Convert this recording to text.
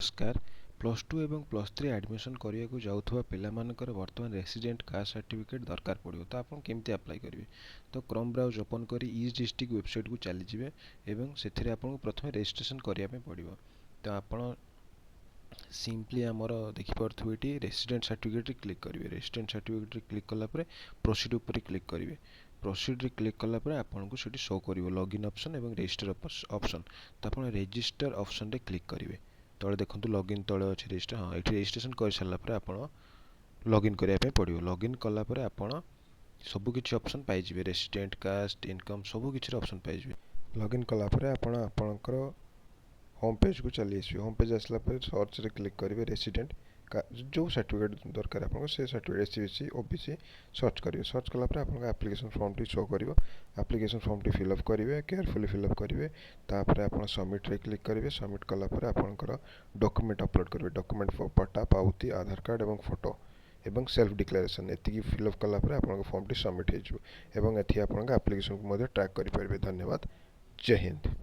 नमस्कार plus two एवं plus three admission करने को जाऊथुवा पिलामानकर वर्तमान रेसिडेंट कास्ट सर्टिफिकेट दरकार पड़ो तो आप केमती अप्लाई करेंगे। तो क्रोम ब्राउज ओपन कर ईज डिस्ट्रिक्ट वेबसाइट को चली जाए एवं से आपको प्रथम रजिस्ट्रेशन करने पड़ो। तो आप सिंपली आमर देखिपे ये रेसिडेंट सर्टिफिकेट क्लिक करेंगे। रेसिडेंट सर्टिफिकेट क्लिक कलापर प्रोसीड उपर क्लिक करेंगे। प्रोसीड क्लिक कलापर आपको से शो कर लॉगिन ऑप्शन और रजिस्टर ऑप्शन। तो आप रजिस्टर ऑप्शन रे क्लिक करेंगे। तले देखो लॉगिन तले अच्छे रजिस्टर, हाँ ये रजिस्ट्रेशन कर सारापर आप लॉगिन करने पड़ो। लॉगिन कलापर आप सबकि ऑप्शन पाइबे, रेसिडेंट कास्ट इनकम सबकि ऑप्शन पाइबे। लॉगिन कलापर आपणकर होम पेज को चली आसो। होम पेज आसला सर्च रे क्लिक करेंगे रेसिडेंट जो सर्टिफिकेट दरकार आपको से सर्टिफिकेट एससीबीसी ओबीसी सर्च करेंगे। सर्च कलापर आपको एप्लिकेशन फॉर्म टी शो कर एप्लिकेशन फॉर्म टी फिलअप करेंगे, केयरफुली फिलअप करेंगे। तापर आप सबमिट रे क्लिक करेंगे। सबमिट कलापर आपंकर डॉक्यूमेंट अपलोड करेंगे। डॉक्यूमेंट पट्टा पावती आधार कार्ड और फोटो एवं सेल्फ डिक्लेरेशन एति फिलअप कलापर आपन फॉर्म टी सबमिट हो एवं एथि आपन एप्लिकेशन को ट्रैक करें। धन्यवाद। जय हिंद।